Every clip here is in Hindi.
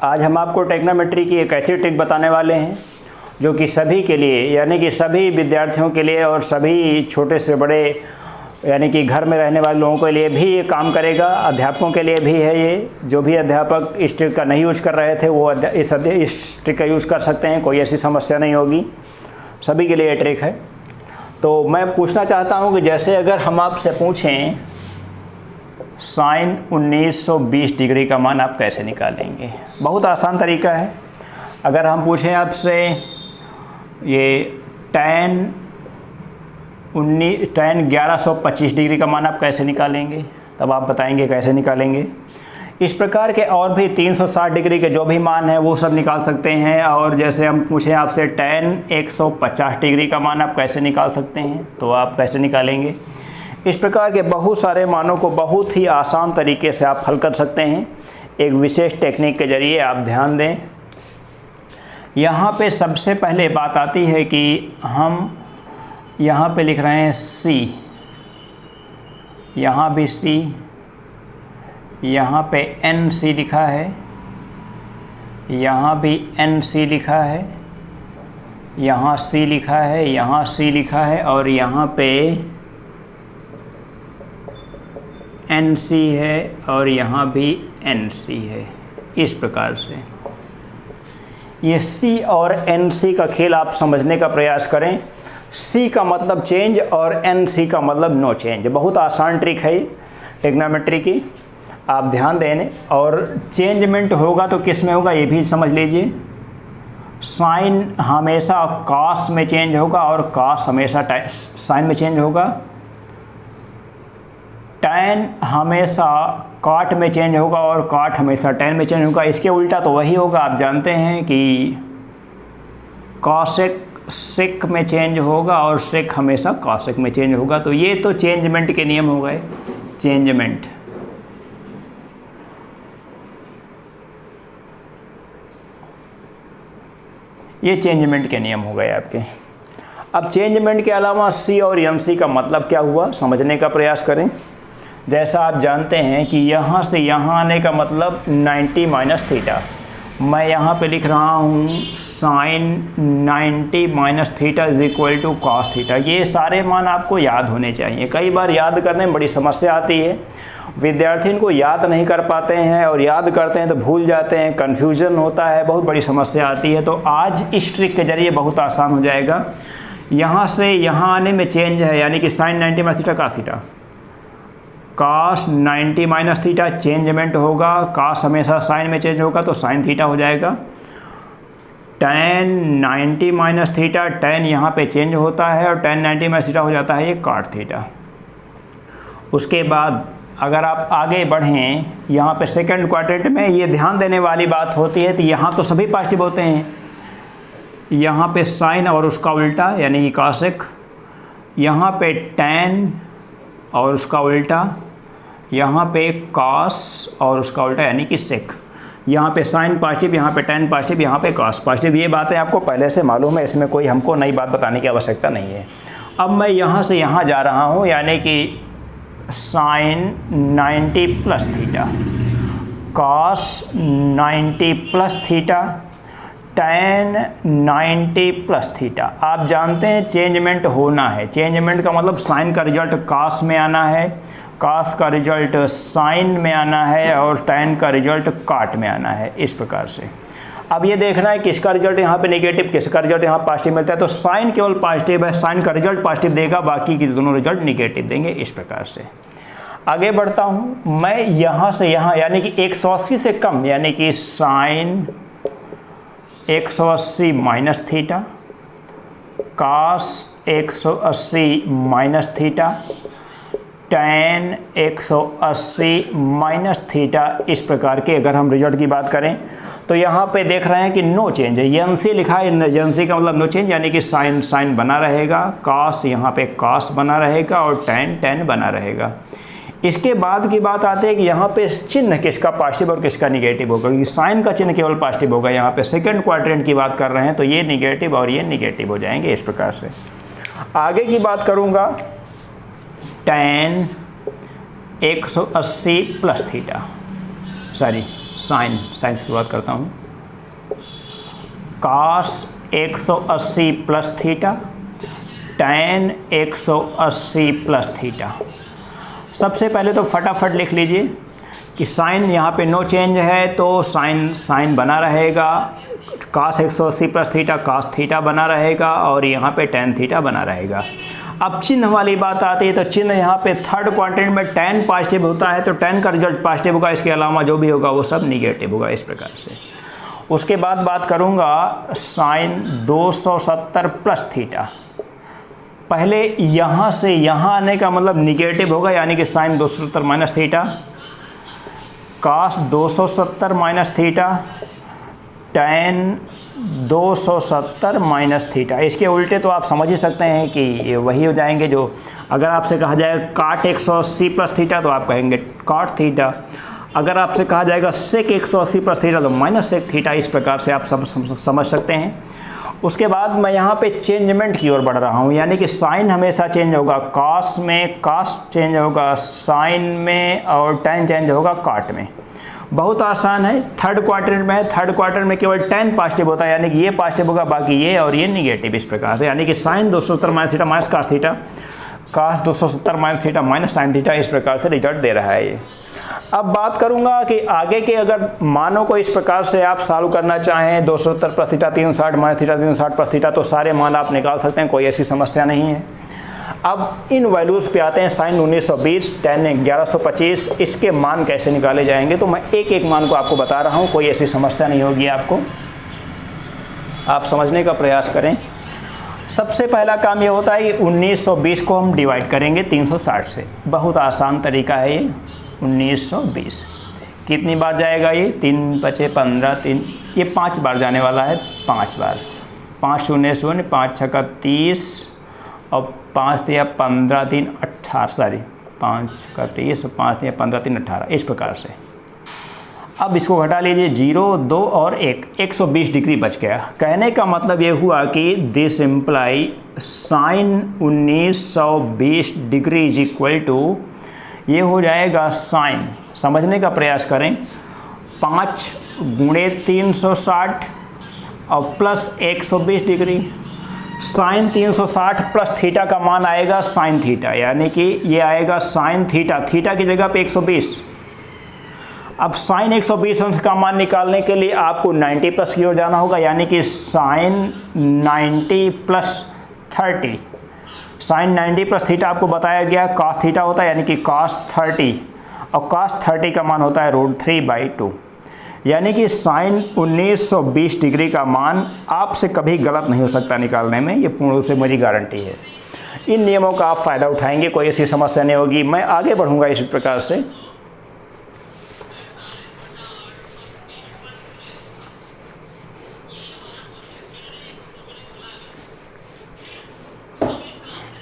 आज हम आपको ट्रिग्नोमेट्री की एक ऐसी ट्रिक बताने वाले हैं जो कि सभी के लिए, यानी कि सभी विद्यार्थियों के लिए और सभी छोटे से बड़े यानी कि घर में रहने वाले लोगों के लिए भी ये काम करेगा। अध्यापकों के लिए भी है ये। जो भी अध्यापक इस ट्रिक का नहीं यूज़ कर रहे थे वो इस ट्रिक का यूज़ कर सकते हैं, कोई ऐसी समस्या नहीं होगी, सभी के लिए ये ट्रिक है। तो मैं पूछना चाहता हूँ कि जैसे अगर हम आपसे पूछें साइन 1920 डिग्री का मान आप कैसे निकालेंगे। बहुत आसान तरीका है। अगर हम पूछें आपसे ये tan 1125 डिग्री का मान आप कैसे निकालेंगे, तब आप बताएंगे कैसे निकालेंगे। इस प्रकार के और भी 360 डिग्री के जो भी मान है वो सब निकाल सकते हैं। और जैसे हम पूछें आपसे tan 150 डिग्री का मान आप कैसे निकाल सकते हैं, तो आप कैसे निकालेंगे। इस प्रकार के बहुत सारे मानों को बहुत ही आसान तरीके से आप हल कर सकते हैं एक विशेष टेक्निक के ज़रिए। आप ध्यान दें, यहाँ पे सबसे पहले बात आती है कि हम यहाँ पे लिख रहे हैं C, यहाँ भी C, यहाँ पे NC लिखा है, यहाँ भी NC लिखा है, यहाँ C लिखा है, यहाँ C लिखा है और यहाँ पे NC है और यहाँ भी NC है। इस प्रकार से ये C और NC का खेल आप समझने का प्रयास करें। C का मतलब चेंज और NC का मतलब नो चेंज। बहुत आसान ट्रिक है ट्रिग्नोमेट्री की, आप ध्यान देने। और चेंजमेंट होगा तो किस में होगा ये भी समझ लीजिए। साइन हमेशा कॉस में चेंज होगा और कॉस हमेशा साइन में चेंज होगा। टैन हमेशा कॉट में चेंज होगा और कॉट हमेशा टैन में चेंज होगा। इसके उल्टा तो वही होगा। आप जानते हैं कि कॉसेक सेक में चेंज होगा और सेक हमेशा कॉसेक में चेंज होगा। तो ये तो चेंजमेंट के नियम हो गए। चेंजमेंट, ये चेंजमेंट के नियम हो गए आपके। अब चेंजमेंट के अलावा C और NC का मतलब क्या हुआ समझने का प्रयास करें। जैसा आप जानते हैं कि यहाँ से यहाँ आने का मतलब 90 माइनस थीटा। मैं यहाँ पे लिख रहा हूँ sine 90 minus theta is equal to cos theta. ये सारे मान आपको याद होने चाहिए। कई बार याद करने में बड़ी समस्या आती है, विद्यार्थी इनको याद नहीं कर पाते हैं और याद करते हैं तो भूल जाते हैं, कन्फ्यूज़न होता है, बहुत बड़ी समस्या आती है। तो आज इस ट्रिक के ज़रिए बहुत आसान हो जाएगा। यहाँ से यहाँ आने में चेंज है, यानी कि sine 90 minus theta cos theta, cos 90 minus theta चेंजमेंट होगा। कॉस हमेशा साइन में चेंज होगा तो साइन थीटा हो जाएगा। टैन 90 माइनस थीटा, टैन यहाँ पे चेंज होता है और टैन 90 माइनस थीटा हो जाता है ये कॉट थीटा। उसके बाद अगर आप आगे बढ़ें, यहाँ पे सेकंड क्वाड्रेंट में ये ध्यान देने वाली बात होती है कि यहाँ तो सभी पॉजिटिव होते हैं। यहाँ पे साइन और उसका उल्टा यानी कि कॉसेक, यहाँ पे टैन और उसका उल्टा, यहाँ पे कॉस और उसका उल्टा यानी कि सेक। यहाँ पे साइन पॉजिटिव, यहाँ पे टैन पॉजिटिव, यहाँ पे कॉस पॉजिटिव। ये बातें आपको पहले से मालूम है, इसमें कोई हमको नई बात बताने की आवश्यकता नहीं है। अब मैं यहाँ से यहाँ जा रहा हूँ, यानी कि sine 90 plus theta, cos 90 plus theta, tan 90 plus theta. आप जानते हैं चेंजमेंट होना है। चेंजमेंट का मतलब साइन का रिजल्ट कॉस में आना है, कॉस का रिजल्ट साइन में आना है और टैन का रिजल्ट कॉट में आना है। इस प्रकार से अब ये देखना है किसका रिजल्ट यहाँ पे नेगेटिव, किसका रिजल्ट यहाँ पॉजिटिव मिलता है। तो साइन केवल पॉजिटिव है, साइन का रिजल्ट पॉजिटिव देगा, बाकी के दोनों रिजल्ट नेगेटिव देंगे। इस प्रकार से आगे बढ़ता हूँ मैं यहाँ से यहाँ, यानी कि 180 से कम, यानी कि sine 180 minus theta, cos 180 minus theta, tan 180 minus theta. इस प्रकार के अगर हम रिजल्ट की बात करें तो यहाँ पे देख रहे हैं कि नो चेंज है। NC लिखा है, NC का मतलब नो चेंज, यानी कि साइन साइन बना रहेगा, कॉस यहाँ पे कॉस बना रहेगा और टैन टैन बना रहेगा। इसके बाद की बात आती है कि यहाँ पे चिन्ह किसका पॉजिटिव और किसका निगेटिव होगा, क्योंकि साइन का चिन्ह केवल पॉजिटिव होगा। यहाँ पे सेकंड क्वाड्रेंट की बात कर रहे हैं तो ये निगेटिव और ये निगेटिव हो जाएंगे। इस प्रकार से आगे की बात करूँगा, tan 180 plus theta, sorry sine से शुरुआत करता हूँ। cos 180 plus theta, tan 180 plus theta. सबसे पहले तो फटाफट लिख लीजिए कि साइन यहाँ पे नो चेंज है तो साइन बना रहेगा, cos 180 plus theta cos theta बना रहेगा और यहाँ पे tan थीटा बना रहेगा। अब चिन्ह वाली बात आती है तो चिन्ह यहाँ पे थर्ड क्वाड्रेंट में tan पॉजिटिव होता है तो tan का रिजल्ट पॉजिटिव होगा, इसके अलावा जो भी होगा वो सब निगेटिव होगा, इस प्रकार से। उसके बाद बात करूँगा साइन 270 प्लस थीटा। पहले यहाँ से यहाँ आने का मतलब निगेटिव होगा, यानी कि sine 270 minus theta, cos 270 minus theta, tan 270 minus theta. इसके उल्टे तो आप समझ ही सकते हैं कि ये वही हो जाएंगे जो अगर आपसे कहा जाए cot 180 प्लस थीटा तो आप कहेंगे cot थीटा, अगर आपसे कहा जाएगा sec 180 प्लस थीटा तो माइनस सेक थीटा। इस प्रकार से आप समझ सकते हैं। उसके बाद मैं यहाँ पे चेंजमेंट की ओर बढ़ रहा हूँ, यानी कि साइन हमेशा चेंज होगा, cos में cos चेंज होगा साइन में और tan चेंज होगा cot में। बहुत आसान है। थर्ड क्वाड्रेंट में है, थर्ड क्वाड्रेंट में केवल tan पॉजिटिव होता है, यानी कि ये पॉजिटिव होगा, बाकी ये और ये निगेटिव, इस प्रकार से। यानी कि sine 270 minus theta minus cos theta, cos 270 minus theta minus sine theta, इस प्रकार से रिजल्ट दे रहा है ये। अब बात करूंगा कि आगे के अगर मानों को इस प्रकार से आप सॉल्व करना चाहें 270 plus theta 360 minus theta 360 plus theta तो सारे मान आप निकाल सकते हैं, कोई ऐसी समस्या नहीं है। अब इन वैल्यूज़ पे आते हैं। साइन 1920, tan 1125, इसके मान कैसे निकाले जाएंगे तो मैं एक एक मान को आपको बता रहा हूँ, कोई ऐसी समस्या नहीं होगी आपको, आप समझने का प्रयास करें। सबसे पहला काम ये होता है कि 1920 को हम डिवाइड करेंगे 360 से। बहुत आसान तरीका है ये। 1920 कितनी बार जाएगा ये? 3 बचे 15, 3 ये 5 बार जाने वाला है, 5 बार। 5 शून्य शून्य, 5 छक्का 30 और 5 दिया 15 3 18, सॉरी 5 का 30 और 5 दिया 15 3 18, इस प्रकार से। अब इसको घटा लीजिए, 0 2 और 1, 120 डिग्री बच गया। कहने का मतलब ये हुआ कि this imply sine 1920 degree is equal to, ये हो जाएगा साइन, समझने का प्रयास करें, 5 गुणे 360 और plus 120 degree. Sine 360 plus theta का मान आएगा साइन थीटा, यानी कि ये आएगा साइन थीटा, थीटा की जगह पे 120। अब साइन 120 अंश का मान निकालने के लिए आपको 90 प्लस की ओर जाना होगा, यानी कि sine 90 plus 30। Sine 90 plus theta आपको बताया गया cos थीटा होता है, यानी कि cos 30, और cos 30 का मान होता है √3/2, यानी कि साइन 1920 डिग्री का मान आपसे कभी गलत नहीं हो सकता निकालने में, ये पूर्ण रूप से मेरी गारंटी है। इन नियमों का आप फ़ायदा उठाएंगे, कोई ऐसी समस्या नहीं होगी। मैं आगे बढ़ूंगा इस प्रकार से।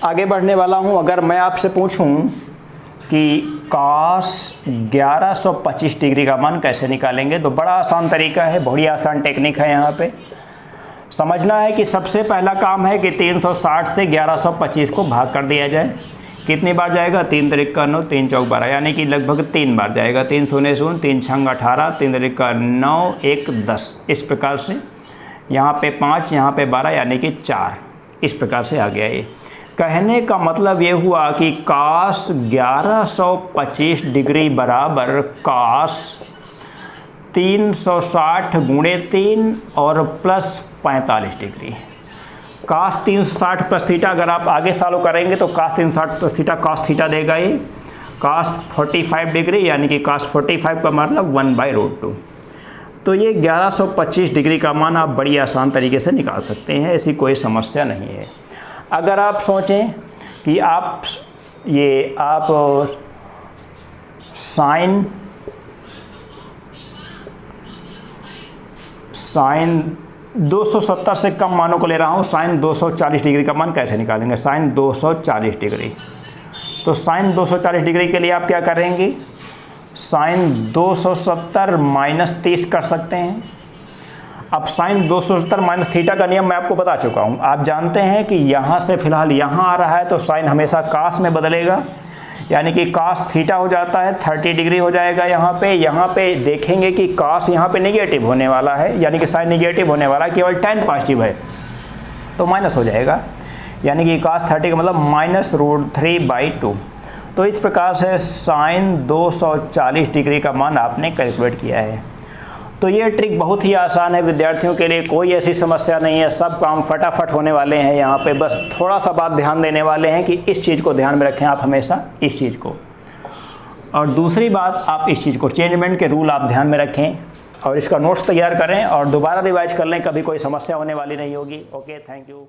आगे बढ़ने वाला हूं। अगर मैं आपसे पूछूं कि cos 1125 डिग्री का मान कैसे निकालेंगे तो बड़ा आसान तरीका है, बड़ी आसान टेक्निक है। यहाँ पे समझना है कि सबसे पहला काम है कि 360 से 1125 को भाग कर दिया जाए। कितनी बार जाएगा? 3 3 का 9, 3 चौक 12, यानी कि लगभग 3 बार जाएगा। 3 शून्य शून्य, 3 छंग 18, 3 3 का 9, 1 10, इस प्रकार से। यहाँ पे 5, यहाँ पे 12, यानी कि 4, इस प्रकार से आ गया ये। कहने का मतलब ये हुआ कि cos 1125 डिग्री बराबर cos 360 गुणे 3 और plus 45 degree. cos 360 plus theta अगर आप आगे सॉल्व करेंगे तो cos 360 plus theta cos theta देगा ये, cos 45 डिग्री, यानी कि cos 45 का मतलब 1/√2। तो ये 1125 डिग्री का मान आप बड़ी आसान तरीके से निकाल सकते हैं, ऐसी कोई समस्या नहीं है। अगर आप सोचें कि आप साइन 270 से कम मानों को ले रहा हूँ, साइन 240 डिग्री का मान कैसे निकालेंगे? साइन 240 डिग्री, तो साइन 240 डिग्री के लिए आप क्या करेंगे? साइन 270 माइनस 30 कर सकते हैं। अब साइन 270 माइनस थीटा का नियम मैं आपको बता चुका हूँ। आप जानते हैं कि यहाँ से फिलहाल यहाँ आ रहा है तो साइन हमेशा cos में बदलेगा, यानी कि cos थीटा हो जाता है 30 डिग्री हो जाएगा यहाँ पे देखेंगे कि cos यहाँ पे नेगेटिव होने वाला है, यानी कि साइन नेगेटिव होने वाला है, केवल tan पॉजिटिव है तो माइनस हो जाएगा, यानी कि cos 30 का मतलब -√3/2। तो इस प्रकार से साइन 240 डिग्री का मान आपने कैलकुलेट किया है। तो ये ट्रिक बहुत ही आसान है विद्यार्थियों के लिए, कोई ऐसी समस्या नहीं है, सब काम फटाफट होने वाले हैं। यहाँ पे बस थोड़ा सा बात ध्यान देने वाले हैं कि इस चीज़ को ध्यान में रखें आप हमेशा, इस चीज़ को। और दूसरी बात, आप इस चीज़ को चेंजमेंट के रूल आप ध्यान में रखें और इसका नोट्स तैयार करें और दोबारा रिवाइज कर लें, कभी कोई समस्या होने वाली नहीं होगी। Okay, thank you.